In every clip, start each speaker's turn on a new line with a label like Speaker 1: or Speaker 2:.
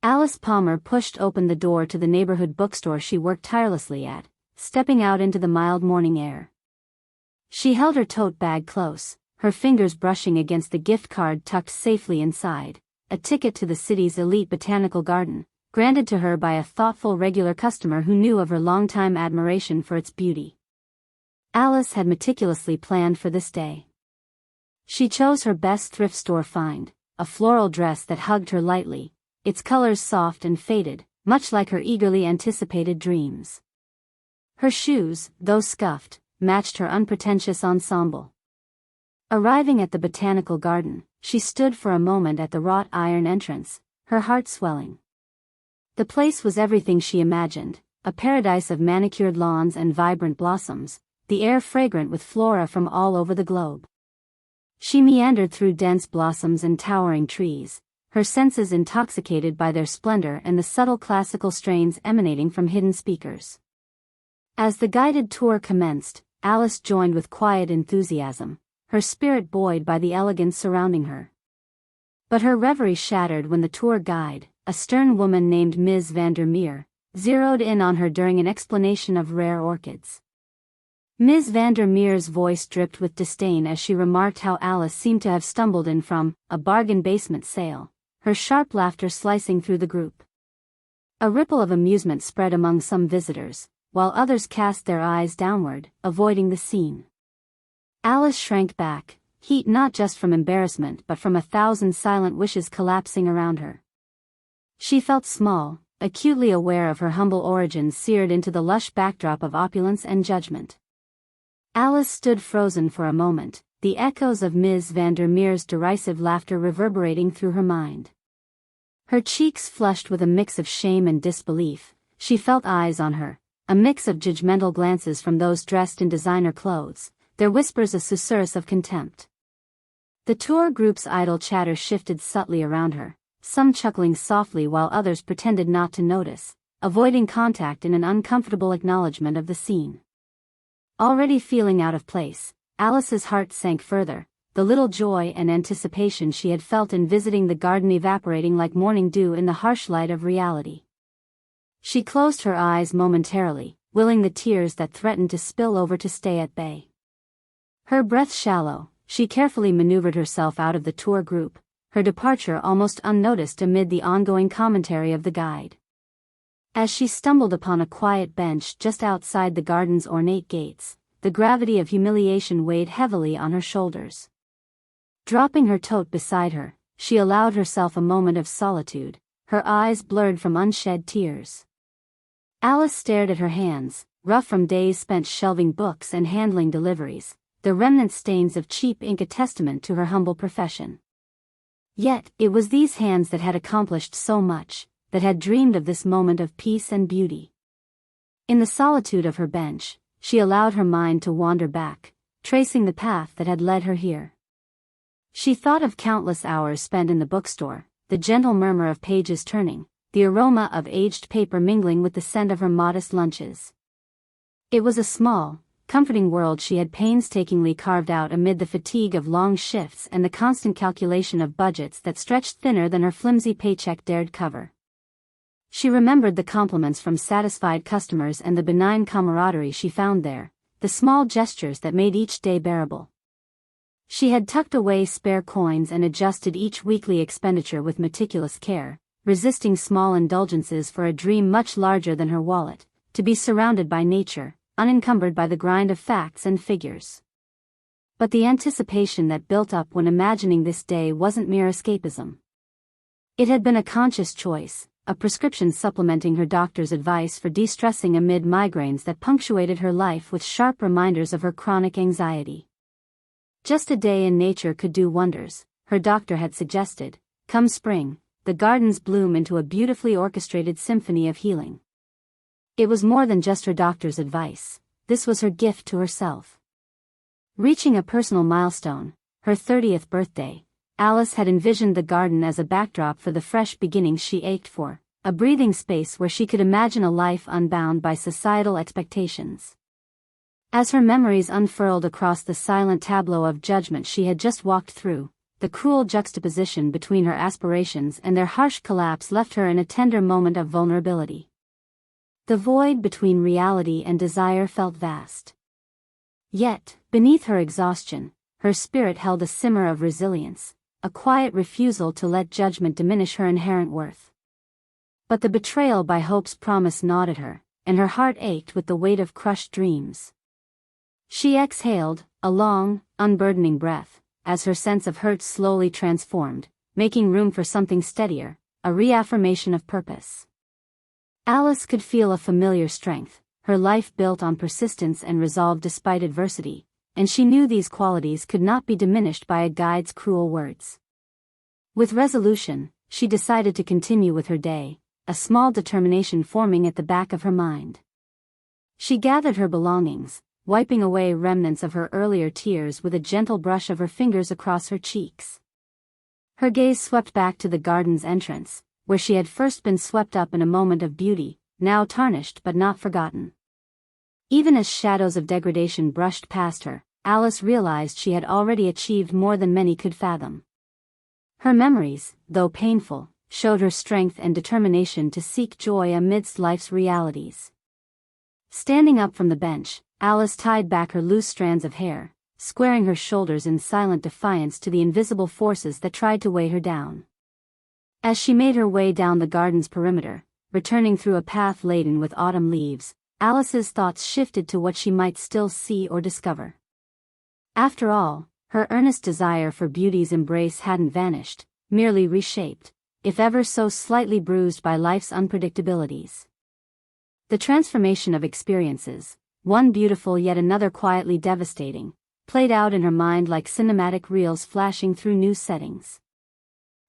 Speaker 1: Alice Palmer pushed open the door to the neighborhood bookstore she worked tirelessly at, stepping out into the mild morning air. She held her tote bag close, her fingers brushing against the gift card tucked safely inside, a ticket to the city's elite botanical garden, granted to her by a thoughtful regular customer who knew of her longtime admiration for its beauty. Alice had meticulously planned for this day. She chose her best thrift store find, a floral dress that hugged her lightly, its colors soft and faded, much like her eagerly anticipated dreams. Her shoes, though scuffed, matched her unpretentious ensemble. Arriving at the botanical garden, she stood for a moment at the wrought iron entrance, her heart swelling. The place was everything she imagined, a paradise of manicured lawns and vibrant blossoms, the air fragrant with flora from all over the globe. She meandered through dense blossoms and towering trees, her senses intoxicated by their splendor and the subtle classical strains emanating from hidden speakers. As the guided tour commenced, Alice joined with quiet enthusiasm, her spirit buoyed by the elegance surrounding her. But her reverie shattered when the tour guide, a stern woman named Ms. Vandermeer, zeroed in on her during an explanation of rare orchids. Ms. Vandermeer's voice dripped with disdain as she remarked how Alice seemed to have stumbled in from a bargain basement sale, her sharp laughter slicing through the group. A ripple of amusement spread among some visitors, while others cast their eyes downward, avoiding the scene. Alice shrank back, heat not just from embarrassment but from 1,000 silent wishes collapsing around her. She felt small, acutely aware of her humble origins seared into the lush backdrop of opulence and judgment. Alice stood frozen for a moment, the echoes of Ms. Vandermeer's derisive laughter reverberating through her mind. Her cheeks flushed with a mix of shame and disbelief, she felt eyes on her, a mix of judgmental glances from those dressed in designer clothes, their whispers a susurrus of contempt. The tour group's idle chatter shifted subtly around her, some chuckling softly while others pretended not to notice, avoiding contact in an uncomfortable acknowledgement of the scene. Already feeling out of place, Alice's heart sank further, the little joy and anticipation she had felt in visiting the garden evaporating like morning dew in the harsh light of reality. She closed her eyes momentarily, willing the tears that threatened to spill over to stay at bay. Her breath shallow, she carefully maneuvered herself out of the tour group, her departure almost unnoticed amid the ongoing commentary of the guide. As she stumbled upon a quiet bench just outside the garden's ornate gates, the gravity of humiliation weighed heavily on her shoulders. Dropping her tote beside her, she allowed herself a moment of solitude, her eyes blurred from unshed tears. Alice stared at her hands, rough from days spent shelving books and handling deliveries, the remnant stains of cheap ink a testament to her humble profession. Yet, it was these hands that had accomplished so much, that had dreamed of this moment of peace and beauty. In the solitude of her bench, she allowed her mind to wander back, tracing the path that had led her here. She thought of countless hours spent in the bookstore, the gentle murmur of pages turning, the aroma of aged paper mingling with the scent of her modest lunches. It was a small, comforting world she had painstakingly carved out amid the fatigue of long shifts and the constant calculation of budgets that stretched thinner than her flimsy paycheck dared cover. She remembered the compliments from satisfied customers and the benign camaraderie she found there, the small gestures that made each day bearable. She had tucked away spare coins and adjusted each weekly expenditure with meticulous care, resisting small indulgences for a dream much larger than her wallet, to be surrounded by nature, unencumbered by the grind of facts and figures. But the anticipation that built up when imagining this day wasn't mere escapism. It had been a conscious choice, a prescription supplementing her doctor's advice for de-stressing amid migraines that punctuated her life with sharp reminders of her chronic anxiety. Just a day in nature could do wonders, her doctor had suggested. Come spring, the gardens bloom into a beautifully orchestrated symphony of healing. It was more than just her doctor's advice, this was her gift to herself. Reaching a personal milestone, her 30th birthday, Alice had envisioned the garden as a backdrop for the fresh beginnings she ached for, a breathing space where she could imagine a life unbound by societal expectations. As her memories unfurled across the silent tableau of judgment she had just walked through, the cruel juxtaposition between her aspirations and their harsh collapse left her in a tender moment of vulnerability. The void between reality and desire felt vast. Yet, beneath her exhaustion, her spirit held a simmer of resilience, a quiet refusal to let judgment diminish her inherent worth. But the betrayal by hope's promise gnawed at her, and her heart ached with the weight of crushed dreams. She exhaled, a long, unburdening breath, as her sense of hurt slowly transformed, making room for something steadier, a reaffirmation of purpose. Alice could feel a familiar strength, her life built on persistence and resolve despite adversity, and she knew these qualities could not be diminished by a guide's cruel words. With resolution, she decided to continue with her day, a small determination forming at the back of her mind. She gathered her belongings, wiping away remnants of her earlier tears with a gentle brush of her fingers across her cheeks. Her gaze swept back to the garden's entrance, where she had first been swept up in a moment of beauty, now tarnished but not forgotten. Even as shadows of degradation brushed past her, Alice realized she had already achieved more than many could fathom. Her memories, though painful, showed her strength and determination to seek joy amidst life's realities. Standing up from the bench, Alice tied back her loose strands of hair, squaring her shoulders in silent defiance to the invisible forces that tried to weigh her down. As she made her way down the garden's perimeter, returning through a path laden with autumn leaves, Alice's thoughts shifted to what she might still see or discover. After all, her earnest desire for beauty's embrace hadn't vanished, merely reshaped, if ever so slightly bruised by life's unpredictabilities. The transformation of experiences, one beautiful yet another quietly devastating, played out in her mind like cinematic reels flashing through new settings.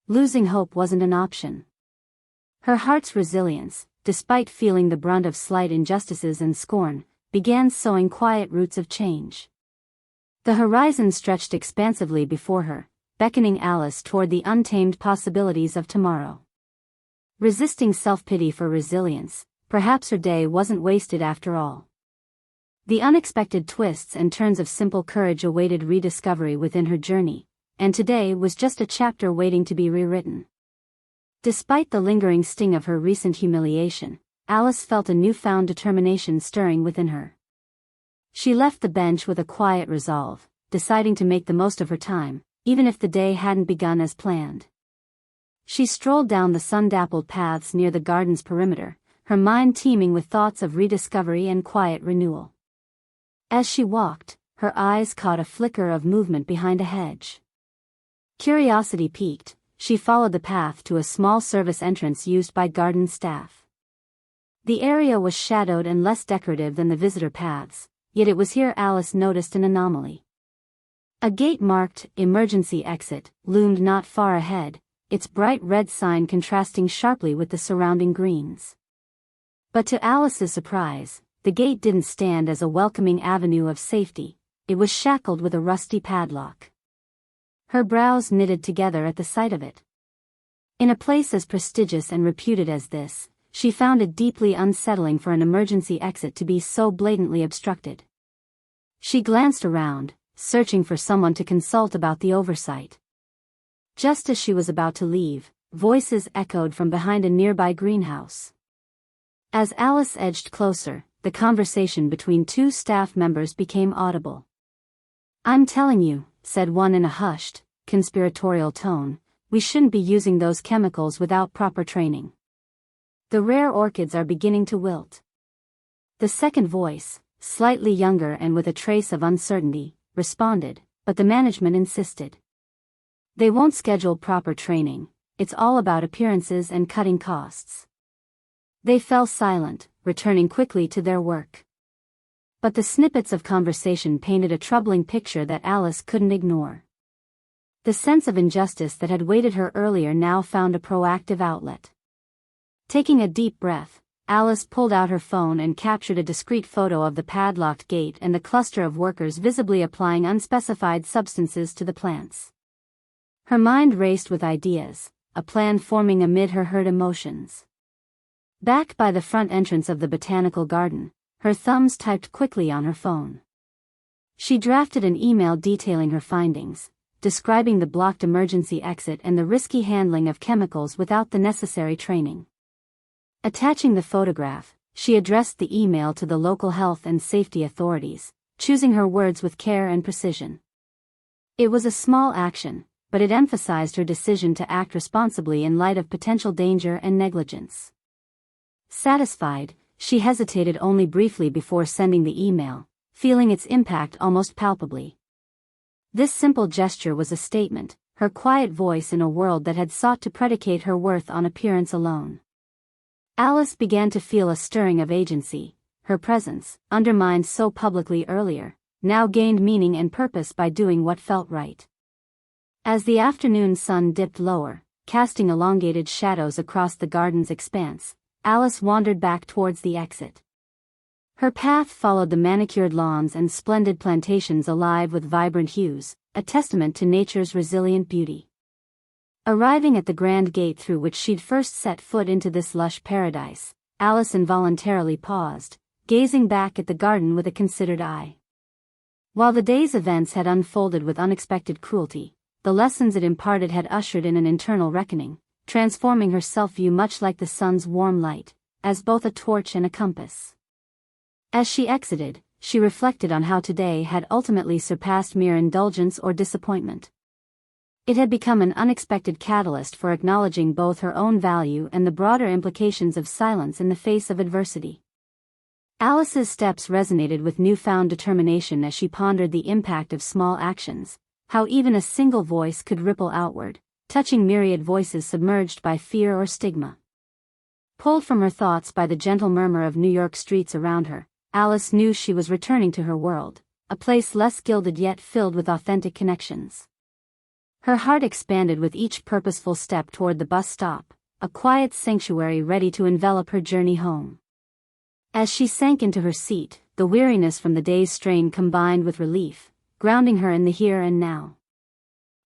Speaker 1: Losing hope wasn't an option. Her heart's resilience, despite feeling the brunt of slight injustices and scorn, began sowing quiet roots of change. The horizon stretched expansively before her, beckoning Alice toward the untamed possibilities of tomorrow. Resisting self-pity for resilience, perhaps her day wasn't wasted after all. The unexpected twists and turns of simple courage awaited rediscovery within her journey, and today was just a chapter waiting to be rewritten. Despite the lingering sting of her recent humiliation, Alice felt a newfound determination stirring within her. She left the bench with a quiet resolve, deciding to make the most of her time, even if the day hadn't begun as planned. She strolled down the sun-dappled paths near the garden's perimeter, her mind teeming with thoughts of rediscovery and quiet renewal. As she walked, her eyes caught a flicker of movement behind a hedge. Curiosity piqued, she followed the path to a small service entrance used by garden staff. The area was shadowed and less decorative than the visitor paths, yet it was here Alice noticed an anomaly. A gate marked "Emergency Exit" loomed not far ahead, its bright red sign contrasting sharply with the surrounding greens. But to Alice's surprise, the gate didn't stand as a welcoming avenue of safety, it was shackled with a rusty padlock. Her brows knitted together at the sight of it. In a place as prestigious and reputed as this, she found it deeply unsettling for an emergency exit to be so blatantly obstructed. She glanced around, searching for someone to consult about the oversight. Just as she was about to leave, voices echoed from behind a nearby greenhouse. As Alice edged closer, the conversation between two staff members became audible. "I'm telling you," said one in a hushed, conspiratorial tone, "we shouldn't be using those chemicals without proper training. The rare orchids are beginning to wilt." The second voice, slightly younger and with a trace of uncertainty, responded, but the management insisted. "They won't schedule proper training, it's all about appearances and cutting costs." They fell silent, returning quickly to their work. But the snippets of conversation painted a troubling picture that Alice couldn't ignore. The sense of injustice that had weighted her earlier now found a proactive outlet. Taking a deep breath, Alice pulled out her phone and captured a discreet photo of the padlocked gate and the cluster of workers visibly applying unspecified substances to the plants. Her mind raced with ideas, a plan forming amid her hurt emotions. Back by the front entrance of the botanical garden, her thumbs typed quickly on her phone. She drafted an email detailing her findings, describing the blocked emergency exit and the risky handling of chemicals without the necessary training. Attaching the photograph, she addressed the email to the local health and safety authorities, choosing her words with care and precision. It was a small action, but it emphasized her decision to act responsibly in light of potential danger and negligence. Satisfied, she hesitated only briefly before sending the email, feeling its impact almost palpably. This simple gesture was a statement, her quiet voice in a world that had sought to predicate her worth on appearance alone. Alice began to feel a stirring of agency. Her presence, undermined so publicly earlier, now gained meaning and purpose by doing what felt right. As the afternoon sun dipped lower, casting elongated shadows across the garden's expanse, Alice wandered back towards the exit. Her path followed the manicured lawns and splendid plantations alive with vibrant hues, a testament to nature's resilient beauty. Arriving at the grand gate through which she'd first set foot into this lush paradise, Alice involuntarily paused, gazing back at the garden with a considered eye. While the day's events had unfolded with unexpected cruelty, the lessons it imparted had ushered in an internal reckoning, transforming her self-view much like the sun's warm light, as both a torch and a compass. As she exited, she reflected on how today had ultimately surpassed mere indulgence or disappointment. It had become an unexpected catalyst for acknowledging both her own value and the broader implications of silence in the face of adversity. Alice's steps resonated with newfound determination as she pondered the impact of small actions, how even a single voice could ripple outward, touching myriad voices submerged by fear or stigma. Pulled from her thoughts by the gentle murmur of New York streets around her, Alice knew she was returning to her world, a place less gilded yet filled with authentic connections. Her heart expanded with each purposeful step toward the bus stop, a quiet sanctuary ready to envelop her journey home. As she sank into her seat, the weariness from the day's strain combined with relief, grounding her in the here and now.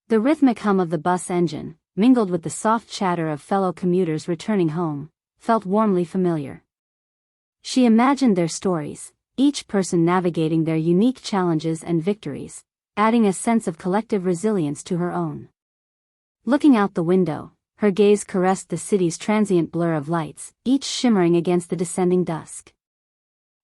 Speaker 1: The rhythmic hum of the bus engine, mingled with the soft chatter of fellow commuters returning home, felt warmly familiar. She imagined their stories, each person navigating their unique challenges and victories, adding a sense of collective resilience to her own. Looking out the window, her gaze caressed the city's transient blur of lights, each shimmering against the descending dusk.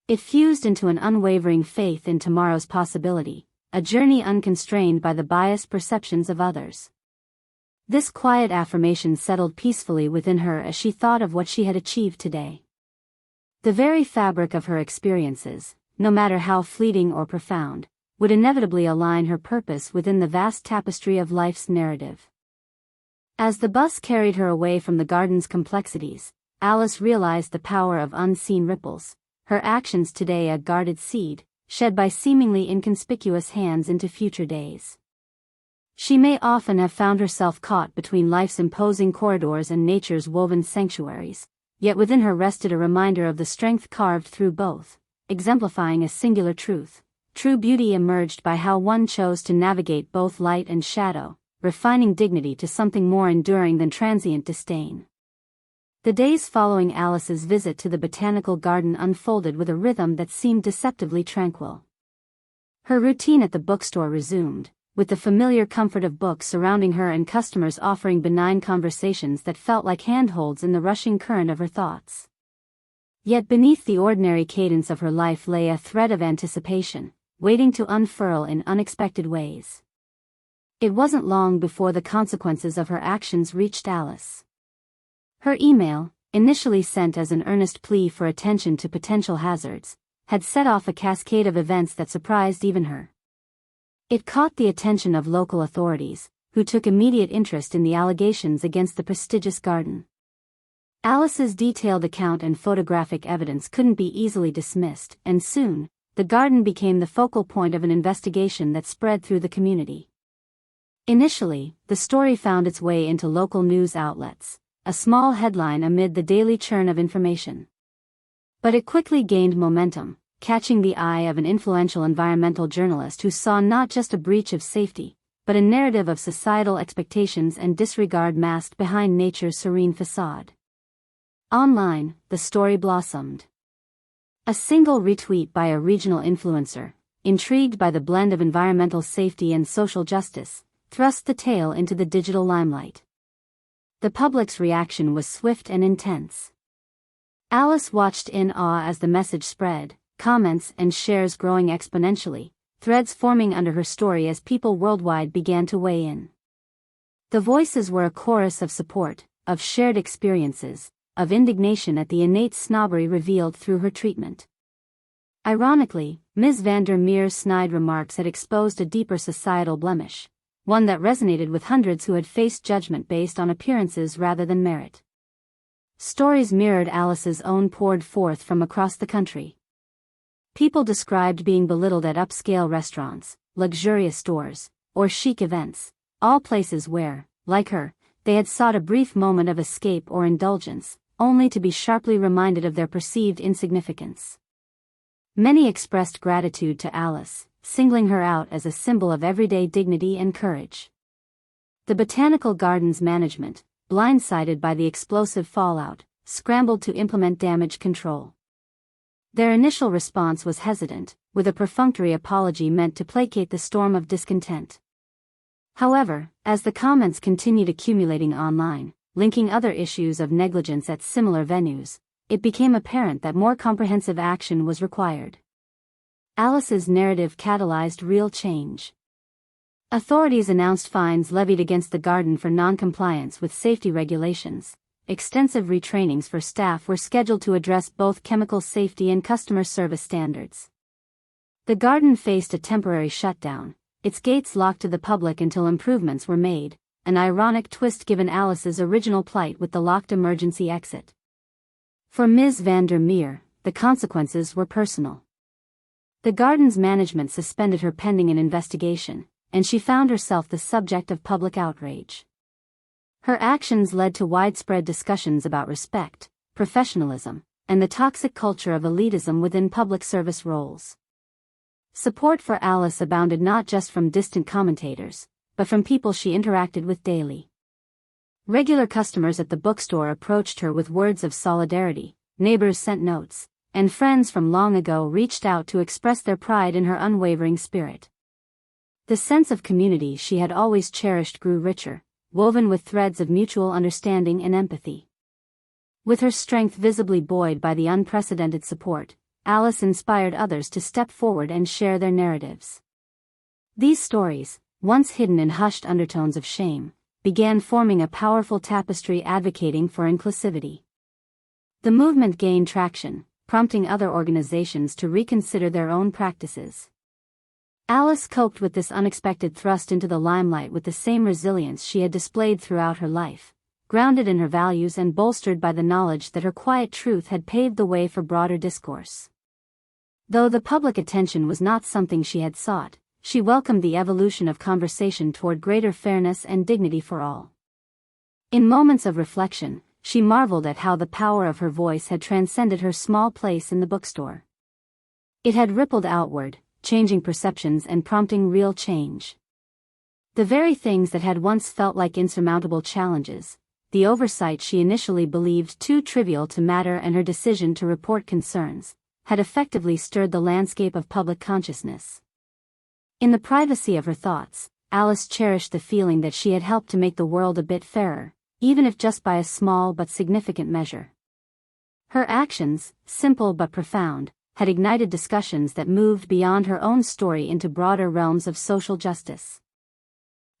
Speaker 1: It fused into an unwavering faith in tomorrow's possibility, a journey unconstrained by the biased perceptions of others. This quiet affirmation settled peacefully within her as she thought of what she had achieved today. The very fabric of her experiences, no matter how fleeting or profound, would inevitably align her purpose within the vast tapestry of life's narrative. As the bus carried her away from the garden's complexities, Alice realized the power of unseen ripples, her actions today a guarded seed, shed by seemingly inconspicuous hands into future days. She may often have found herself caught between life's imposing corridors and nature's woven sanctuaries, yet within her rested a reminder of the strength carved through both, exemplifying a singular truth. True beauty emerged by how one chose to navigate both light and shadow, refining dignity to something more enduring than transient disdain. The days following Alice's visit to the Botanical Garden unfolded with a rhythm that seemed deceptively tranquil. Her routine at the bookstore resumed, with the familiar comfort of books surrounding her and customers offering benign conversations that felt like handholds in the rushing current of her thoughts. Yet beneath the ordinary cadence of her life lay a thread of anticipation, waiting to unfurl in unexpected ways. It wasn't long before the consequences of her actions reached Alice. Her email, initially sent as an earnest plea for attention to potential hazards, had set off a cascade of events that surprised even her. It caught the attention of local authorities, who took immediate interest in the allegations against the prestigious garden. Alice's detailed account and photographic evidence couldn't be easily dismissed, and soon, the garden became the focal point of an investigation that spread through the community. Initially, the story found its way into local news outlets, a small headline amid the daily churn of information. But it quickly gained momentum, catching the eye of an influential environmental journalist who saw not just a breach of safety, but a narrative of societal expectations and disregard masked behind nature's serene facade. Online, the story blossomed. A single retweet by a regional influencer, intrigued by the blend of environmental safety and social justice, thrust the tale into the digital limelight. The public's reaction was swift and intense. Alice watched in awe as the message spread, comments and shares growing exponentially, threads forming under her story as people worldwide began to weigh in. The voices were a chorus of support, of shared experiences, of indignation at the innate snobbery revealed through her treatment. Ironically, Ms. van der Meer's snide remarks had exposed a deeper societal blemish, one that resonated with hundreds who had faced judgment based on appearances rather than merit. Stories mirrored Alice's own poured forth from across the country. People described being belittled at upscale restaurants, luxurious stores, or chic events, all places where, like her, they had sought a brief moment of escape or indulgence, only to be sharply reminded of their perceived insignificance. Many expressed gratitude to Alice, singling her out as a symbol of everyday dignity and courage. The Botanical Gardens management, blindsided by the explosive fallout, scrambled to implement damage control. Their initial response was hesitant, with a perfunctory apology meant to placate the storm of discontent. However, as the comments continued accumulating online, linking other issues of negligence at similar venues, it became apparent that more comprehensive action was required. Alice's narrative catalyzed real change. Authorities announced fines levied against the garden for non-compliance with safety regulations. Extensive retrainings for staff were scheduled to address both chemical safety and customer service standards. The garden faced a temporary shutdown, its gates locked to the public until improvements were made, an ironic twist given Alice's original plight with the locked emergency exit. For Ms. van der Meer, the consequences were personal. The garden's management suspended her pending an investigation, and she found herself the subject of public outrage. Her actions led to widespread discussions about respect, professionalism, and the toxic culture of elitism within public service roles. Support for Alice abounded not just from distant commentators, but from people she interacted with daily. Regular customers at the bookstore approached her with words of solidarity, neighbors sent notes, and friends from long ago reached out to express their pride in her unwavering spirit. The sense of community she had always cherished grew richer, woven with threads of mutual understanding and empathy. With her strength visibly buoyed by the unprecedented support, Alice inspired others to step forward and share their narratives. These stories, once hidden in hushed undertones of shame, began forming a powerful tapestry advocating for inclusivity. The movement gained traction, prompting other organizations to reconsider their own practices. Alice coped with this unexpected thrust into the limelight with the same resilience she had displayed throughout her life, grounded in her values and bolstered by the knowledge that her quiet truth had paved the way for broader discourse. Though the public attention was not something she had sought, she welcomed the evolution of conversation toward greater fairness and dignity for all. In moments of reflection, she marveled at how the power of her voice had transcended her small place in the bookstore. It had rippled outward, changing perceptions and prompting real change. The very things that had once felt like insurmountable challenges, the oversight she initially believed too trivial to matter and her decision to report concerns, had effectively stirred the landscape of public consciousness. In the privacy of her thoughts, Alice cherished the feeling that she had helped to make the world a bit fairer, even if just by a small but significant measure. Her actions, simple but profound, had ignited discussions that moved beyond her own story into broader realms of social justice.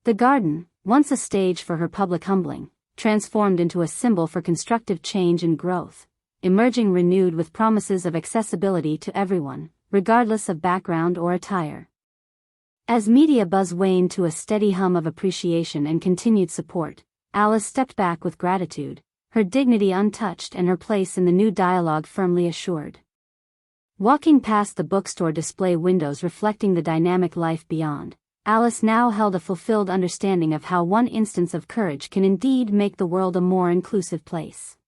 Speaker 1: The garden, once a stage for her public humbling, transformed into a symbol for constructive change and growth, emerging renewed with promises of accessibility to everyone, regardless of background or attire. As media buzz waned to a steady hum of appreciation and continued support, Alice stepped back with gratitude, her dignity untouched and her place in the new dialogue firmly assured. Walking past the bookstore display windows reflecting the dynamic life beyond, Alice now held a fulfilled understanding of how one instance of courage can indeed make the world a more inclusive place.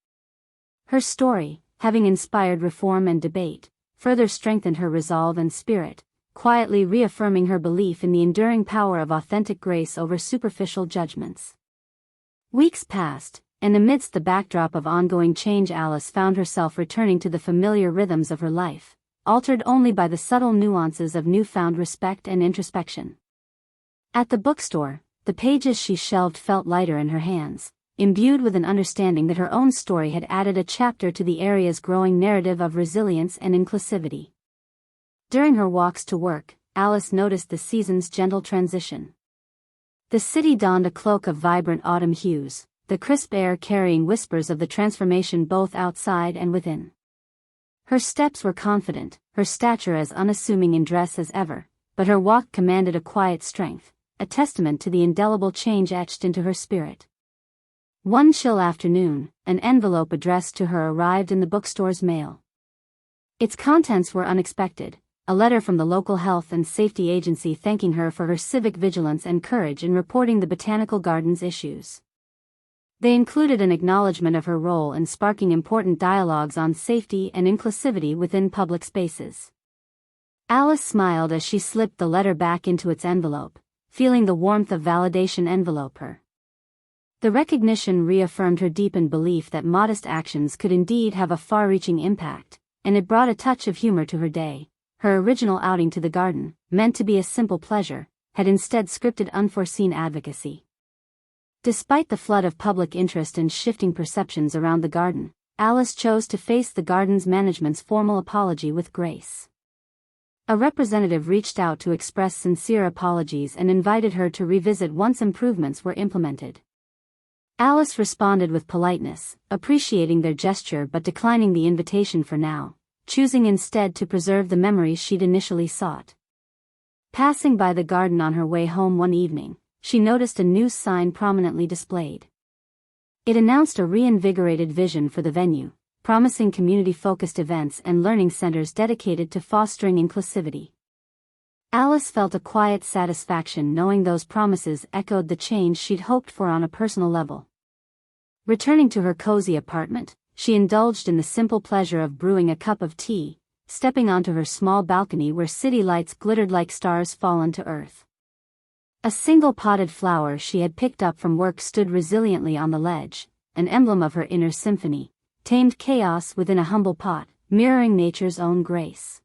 Speaker 1: Her story, having inspired reform and debate, further strengthened her resolve and spirit, quietly reaffirming her belief in the enduring power of authentic grace over superficial judgments. Weeks passed, and amidst the backdrop of ongoing change Alice found herself returning to the familiar rhythms of her life, altered only by the subtle nuances of newfound respect and introspection. At the bookstore, the pages she shelved felt lighter in her hands, imbued with an understanding that her own story had added a chapter to the area's growing narrative of resilience and inclusivity. During her walks to work, Alice noticed the season's gentle transition. The city donned a cloak of vibrant autumn hues, the crisp air carrying whispers of the transformation both outside and within. Her steps were confident, her stature as unassuming in dress as ever, but her walk commanded a quiet strength, a testament to the indelible change etched into her spirit. One chill afternoon, an envelope addressed to her arrived in the bookstore's mail. Its contents were unexpected, a letter from the local health and safety agency thanking her for her civic vigilance and courage in reporting the Botanical Gardens issues. They included an acknowledgement of her role in sparking important dialogues on safety and inclusivity within public spaces. Alice smiled as she slipped the letter back into its envelope, feeling the warmth of validation envelope her. The recognition reaffirmed her deepened belief that modest actions could indeed have a far-reaching impact, and it brought a touch of humor to her day. Her original outing to the garden, meant to be a simple pleasure, had instead scripted unforeseen advocacy. Despite the flood of public interest and shifting perceptions around the garden, Alice chose to face the garden's management's formal apology with grace. A representative reached out to express sincere apologies and invited her to revisit once improvements were implemented. Alice responded with politeness, appreciating their gesture but declining the invitation for now, choosing instead to preserve the memories she'd initially sought. Passing by the garden on her way home one evening, she noticed a news sign prominently displayed. It announced a reinvigorated vision for the venue, promising community-focused events and learning centers dedicated to fostering inclusivity. Alice felt a quiet satisfaction knowing those promises echoed the change she'd hoped for on a personal level. Returning to her cozy apartment, she indulged in the simple pleasure of brewing a cup of tea, stepping onto her small balcony where city lights glittered like stars fallen to earth. A single potted flower she had picked up from work stood resiliently on the ledge, an emblem of her inner symphony, tamed chaos within a humble pot, mirroring nature's own grace.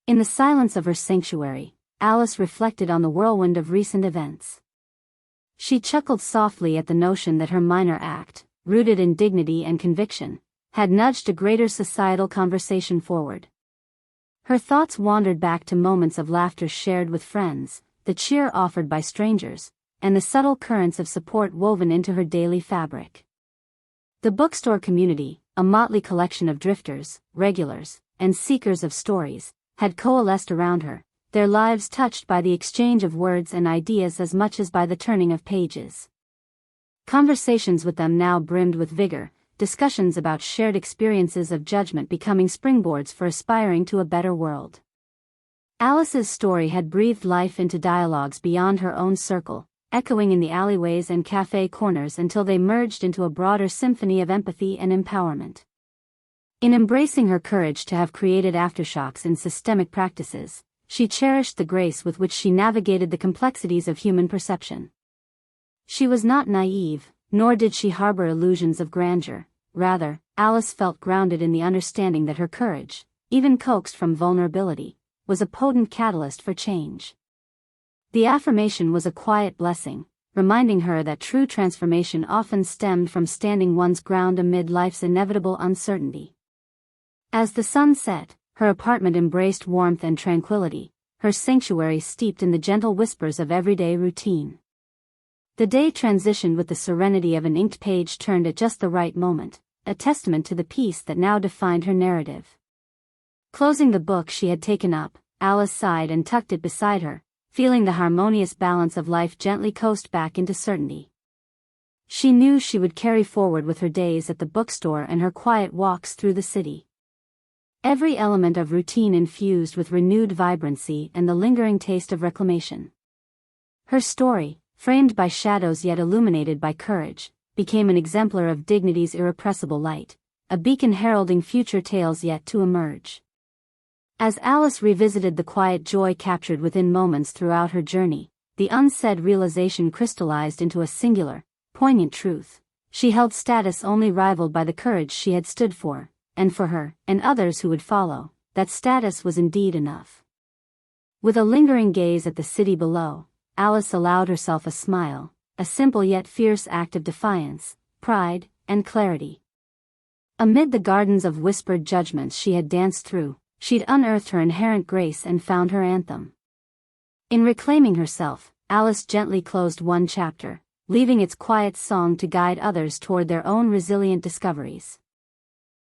Speaker 1: In the silence of her sanctuary, Alice reflected on the whirlwind of recent events. She chuckled softly at the notion that her minor act, rooted in dignity and conviction, had nudged a greater societal conversation forward. Her thoughts wandered back to moments of laughter shared with friends, the cheer offered by strangers, and the subtle currents of support woven into her daily fabric. The bookstore community, a motley collection of drifters, regulars, and seekers of stories, had coalesced around her, their lives touched by the exchange of words and ideas as much as by the turning of pages. Conversations with them now brimmed with vigor, discussions about shared experiences of judgment becoming springboards for aspiring to a better world. Alice's story had breathed life into dialogues beyond her own circle, echoing in the alleyways and cafe corners until they merged into a broader symphony of empathy and empowerment. In embracing her courage to have created aftershocks in systemic practices, she cherished the grace with which she navigated the complexities of human perception. She was not naive, nor did she harbor illusions of grandeur. Rather, Alice felt grounded in the understanding that her courage, even coaxed from vulnerability, was a potent catalyst for change. The affirmation was a quiet blessing, reminding her that true transformation often stemmed from standing one's ground amid life's inevitable uncertainty. As the sun set, her apartment embraced warmth and tranquility, her sanctuary steeped in the gentle whispers of everyday routine. The day transitioned with the serenity of an inked page turned at just the right moment, a testament to the peace that now defined her narrative. Closing the book she had taken up, Alice sighed and tucked it beside her, feeling the harmonious balance of life gently coast back into certainty. She knew she would carry forward with her days at the bookstore and her quiet walks through the city. Every element of routine infused with renewed vibrancy and the lingering taste of reclamation. Her story, framed by shadows yet illuminated by courage, became an exemplar of dignity's irrepressible light, a beacon heralding future tales yet to emerge. As Alice revisited the quiet joy captured within moments throughout her journey, the unsaid realization crystallized into a singular, poignant truth. She held status only rivaled by the courage she had stood for, and for her, and others who would follow, that status was indeed enough. With a lingering gaze at the city below, Alice allowed herself a smile, a simple yet fierce act of defiance, pride, and clarity. Amid the gardens of whispered judgments she had danced through, she'd unearthed her inherent grace and found her anthem. In reclaiming herself, Alice gently closed one chapter, leaving its quiet song to guide others toward their own resilient discoveries.